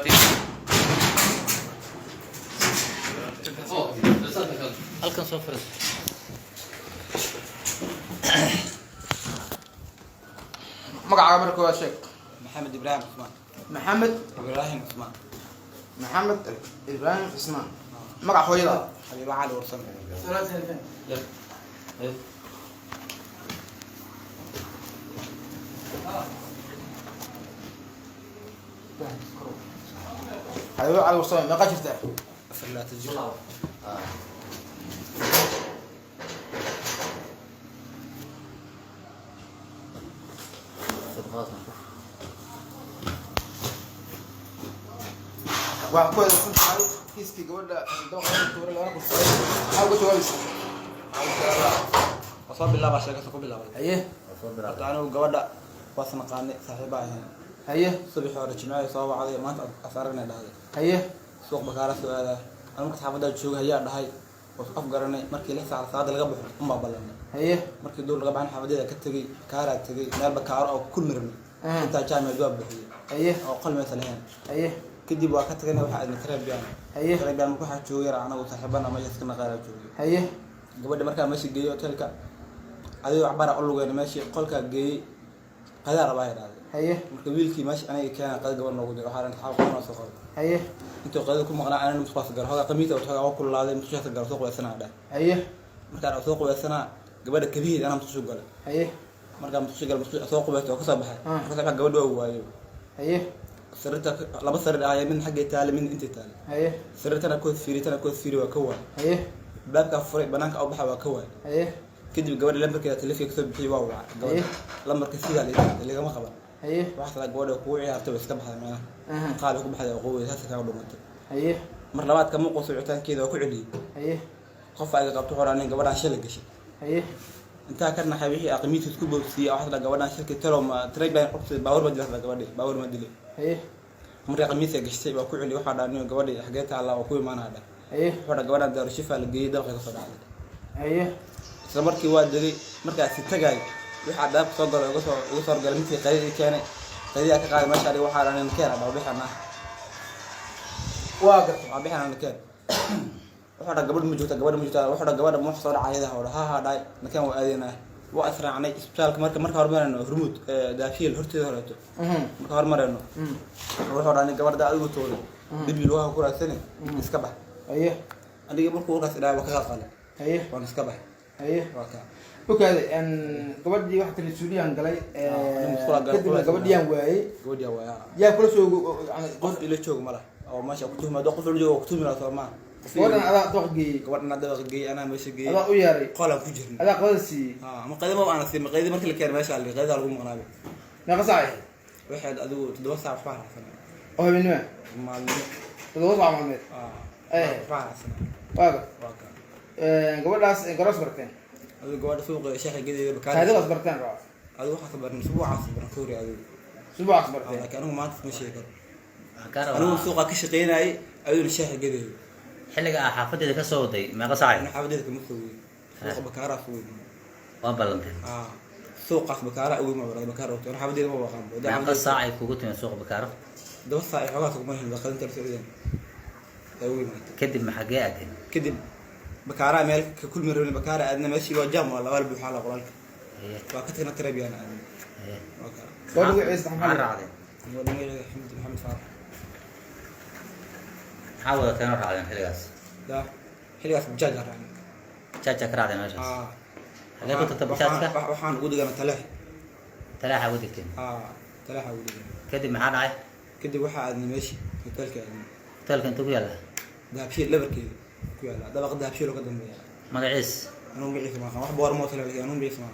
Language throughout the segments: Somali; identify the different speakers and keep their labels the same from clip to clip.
Speaker 1: دلوقتي halkan soo fariis
Speaker 2: magacaaga marka waa sheeg
Speaker 3: محمد إبراهيم عثمان
Speaker 2: maxamed
Speaker 3: إبراهيم عثمان
Speaker 2: maxamed ibraahim cismaan magac hooyada
Speaker 3: حبيب علي ورسم
Speaker 2: hayo cali warsame meeqa jirtaa
Speaker 3: لا تجي
Speaker 2: waa ku wada tahay kiiskii gabadha dooqada tuure laga kusay maxaa uga jawaabaysaa
Speaker 3: وصاب بالله باشا كتب بالله
Speaker 2: haye
Speaker 3: أنا وجودا وصلنا قاني صاحبه هنا
Speaker 2: haye
Speaker 3: صبح ورجعنا صواب عليه ما أثرنا ده
Speaker 2: haye
Speaker 3: سوق بكارة سؤال أنا كنت حافظ شو هي ده هاي وأفكرني مركي لسه على صعد الجبل ما بلنا
Speaker 2: haye
Speaker 3: مركي دول الجبل عن حافظ كتجي كارة تجي نار بكارة أو كل مرمي أنت جامع جواب به
Speaker 2: haye
Speaker 3: أو قل مثلا
Speaker 2: haye
Speaker 3: كدي بوقت كنا واحد نتربى يعني
Speaker 2: haye
Speaker 3: تربى أنا كل حد شو يرى أنا وصاحبنا ما يسكن غير شو
Speaker 2: haye
Speaker 3: gabadha markaa meesha geeyo hotelka adiga waxbara u lugeyn meesha qolka geeyay qadaar baa yiraahday
Speaker 2: haye
Speaker 3: marka wiilkii meesha aniga keena qad gabadh noogu jiro waxaan xaq qoona soo qaaday
Speaker 2: haye
Speaker 3: intuu qadada ku maqnaa aanan musqaas gar hoga qamiita oo taga ku laaday musqaas gar soo qoysanaa dhaa
Speaker 2: haye
Speaker 3: marka soo qoysanaa gabadha kabiid ana musqaas gal
Speaker 2: haye
Speaker 3: marka musqaas gal musqaas soo qoysto oo ka soo baxay marka sax gabadha oo waayo
Speaker 2: haye
Speaker 3: sarta laba sar ay min xagga taale min inta taale
Speaker 2: haye
Speaker 3: sartana ku fiiri waa ka waa
Speaker 2: haye
Speaker 3: baabka furay banaanka oo baxa waa ka waa
Speaker 2: haye
Speaker 3: kadib gabadha lambarkeeda telefoonka soo bixiyay waa waa gabadha lambarka sida laga qaban
Speaker 2: haye
Speaker 3: waxa la gabadha ku ciyaartay iska baxday meelaha qaal ku baxday qoway taas ka dhumatay
Speaker 2: haye
Speaker 3: mar labaad kama qoso wicitaankeeda oo ku celiyay
Speaker 2: haye
Speaker 3: qof ay qabto horaan gabadha shil gashay
Speaker 2: haye
Speaker 3: inta kana xabiixi aqmiis isku boobsiya waxa la gabadha shilka talo ma train qabtay baawar ma dilay gabadha baawar ma dilay
Speaker 2: haye
Speaker 3: marka aqmiis gashay waa ku celiyay waxa dhaaniyo gabadha xageeta Allah oo ku imaanada
Speaker 2: haye
Speaker 3: waxa gabadha daar shifa la geeyay dalka ka soo dhacday
Speaker 2: haye
Speaker 3: isla markii waa degay markaas tagay waxa daab soo galay uga soo galay intii qaydii keenay qaydii ka qaaday meesha waxa aan keenay baa bixana
Speaker 2: waa gartay
Speaker 3: waa bixana keen waxa gabadh ma joogta waxa gabadha ma soo dhacayda hore ha dhaay makan waa aadina waa asraacnay isbitaalka marka hormarayno hormuud daashiil horteeda horeeto marka hormarayno waxa dhaanay gabadha adigu toolo dibi loo ku raadsanay iska bax
Speaker 2: haye
Speaker 3: adiga markuu ka sidaa waa ka qalay
Speaker 2: haye
Speaker 3: waa iska bax
Speaker 2: haye
Speaker 3: waa ka
Speaker 2: okaade gabadhii waxa kale suuliyaan galay kadib gabadhiyaan waayay
Speaker 3: gabadhiya waa
Speaker 2: yaa kula soo
Speaker 3: qof ila joog mala oo meesha ku tuhmaado qof ila joog ku tuhmaado Soomaa
Speaker 2: gabadhan adaa doq geeyay
Speaker 3: gabadhan adaa geeyay ana meesha geeyay
Speaker 2: adaa u yaaray
Speaker 3: qolan ku jirnay
Speaker 2: adaa qadada siiyay
Speaker 3: ma qadama ana si ma qadama markii la keenay meesha qadada lagu maqnaabay
Speaker 2: meeqa saac
Speaker 3: waxaad adigu 7 saac wax raacsan
Speaker 2: oo habeenimo
Speaker 3: maalmo
Speaker 2: 7 saac maalmeed
Speaker 3: raacsan
Speaker 2: waaga
Speaker 3: waaga
Speaker 2: gabadhaas garas barteen
Speaker 3: adigu gabadha suuqa sheekha geeday bakaar
Speaker 2: taadigaas barteen raa
Speaker 3: adigu waxa sabarna subuucaas baran koori adigu
Speaker 2: subax barteen
Speaker 3: laakiin anigu maanta ma sheego
Speaker 1: kaara
Speaker 3: anigu suuqa ka shaqeynay ayuu sheekha geeday
Speaker 1: xilliga xaafadeeda ka soo waday meeqa saac
Speaker 3: ana xaafadeeda kama soo weey suuqa bakaara soo weey
Speaker 1: waa balantay
Speaker 3: suuqaas bakaara ugu ma barada bakaara oo xaafadeeda ma waqaan
Speaker 1: meeqa saac ay kugu timid suuqa bakaaro
Speaker 3: 2 saac xogaa soo ma helin qadinta Soomaaliya ayuu
Speaker 1: kadib maxagee aadeen
Speaker 3: kadib bakaara meel ka kulmi rabin bakaara aadna meeshii waa jam wala wal buuxa la qoraalka waa ka tagna tarabiyan aadna
Speaker 2: gabadhu ciis maxamed
Speaker 1: raacday
Speaker 3: Maxamed Faarax
Speaker 1: xawada tan raacday xilligaas
Speaker 3: da xilligaas jaja raacay
Speaker 1: jaja ka raacday meeshaas halka ku tagtay jaja
Speaker 3: waxaan ugu digana
Speaker 1: talaaxa ugu digtay
Speaker 3: talaaxa ugu digana
Speaker 1: kadib maxaa dhacay
Speaker 3: kadib waxa aadna meeshii hotelka aadna
Speaker 1: hotelka intuu ku yaala
Speaker 3: daabshii labarkeeda ku yaala dabaq daabshii loo ka dambeeya
Speaker 1: magaciis
Speaker 3: anuu magaciisa ma wax boor mo talaa anuu magaciisa ma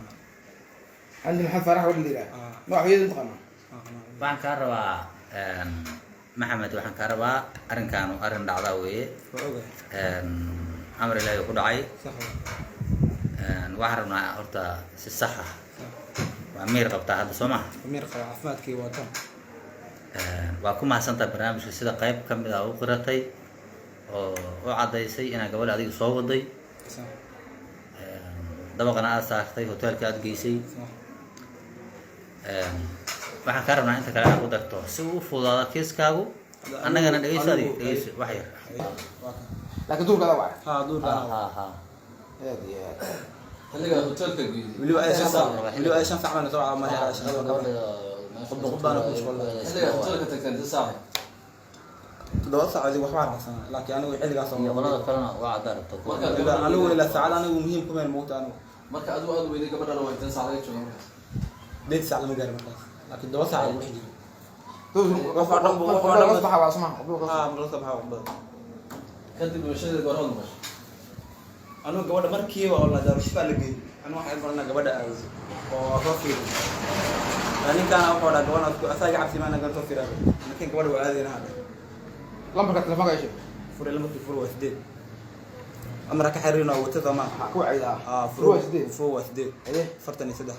Speaker 2: عندي محمد فرح ولا ديرا ما هو يد قنا
Speaker 1: waxaan ka rabaa maxamed waxaan ka rabaa arinkan arin dhacda weeye amar ilaahay ku dhacay waxaan rabnaa horta si sax ah waa miir qabtaa hadda Soomaa
Speaker 3: miir qaba caafimaadkii waatan
Speaker 1: waa ku mahadsantahay barnaamijka sida qayb ka mid ah u qiratay oo cadaysay inaa gabadha adiga soo waday dabaqana aad saartay hotelka aad geysay waxaan ka rabnaa inta kale aad ku darto si uu fududaado kiiskaagu annagana dhegeyso adiga dhegeyso wax yar
Speaker 2: laakiin duurka la wacay
Speaker 3: ها دور
Speaker 1: ha ha
Speaker 2: aad iyo aad
Speaker 4: xilliga hotelka geeyay
Speaker 3: ولو اي شنف عملنا طبعا ما هي شغله قبل
Speaker 4: xilliga hotelka tagteen saac
Speaker 3: تدور ساعه دي waxba raacsan laakiin anigu xilligaas
Speaker 1: iyo qolada kalena waa cadaarto
Speaker 3: anigu ila saacad anigu muhiim kuma moota anigu
Speaker 4: marka aad weyday gabadhana waa inta saac laga joogo markaas
Speaker 3: deed saac lama gaaro markaas laakiin dawada saac lagu xijiro
Speaker 2: duurka la baxa waa samaha
Speaker 3: marka baxa qbad
Speaker 4: kadib bulshada goor hal mash
Speaker 3: anigu gabadha markii waa la daaro shifaa la geeyay anigu waxaan barnaa gabadha aad oo roofii ani kana waxaa gabadha asaga cabsi ma naga soo firaa laakiin gabadha waa aadina hada
Speaker 2: lambarka telefoonka ay
Speaker 3: fure lambarka fure waa 8 amra ka xiriirna wata ma
Speaker 2: ku wacayda
Speaker 3: fure waa 8
Speaker 2: aye
Speaker 3: 43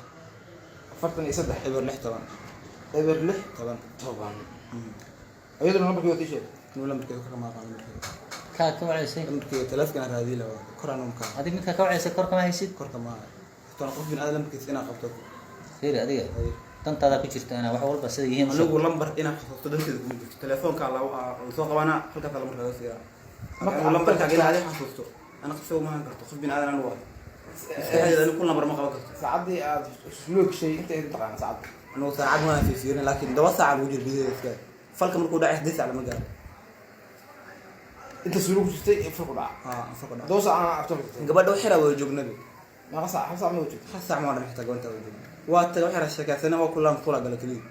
Speaker 2: 43
Speaker 3: eber 6
Speaker 2: eber 6
Speaker 3: طبعا
Speaker 2: طبعا ayaduna lambarkii wata sheeg
Speaker 3: inuu lambarkeeda ka ma aqaan
Speaker 1: ka ka wacaysay
Speaker 3: lambarkeeda telefoonka raadii la koraan umka
Speaker 1: adiga midka ka wacaysay korka ma haysid
Speaker 3: korka ma tan qof bin aad lambarkiisa inaa qabto
Speaker 1: fiiri adiga dantaada ku jirta inaa wax walba sida yihiin
Speaker 3: anigu lambar inaa qabto danteeda ku jirto telefoonka la soo qabana halka kala markaa la siiraa marka lambarka inaa aad xasuusto ana qofso ma han karto qof bin aad anigu waa istaayada ku lambar ma qaban karto
Speaker 2: saacadii aad isloog shay inta ay taqaan saacad
Speaker 3: anigu saacad ma fiirin laakiin dawa saac ugu jirbiday iska falka markuu dhacay 10 saac lama gaaro
Speaker 2: inta suuq jirtay farku dhac
Speaker 3: farku dhac
Speaker 2: doo saac after
Speaker 3: gabadha waxira way joognaba
Speaker 2: ma saac ma wajid
Speaker 3: saac ma dhan xitaa gabadha way joogna waa ta waxira shakaasana waa kullaan kula gala kaliya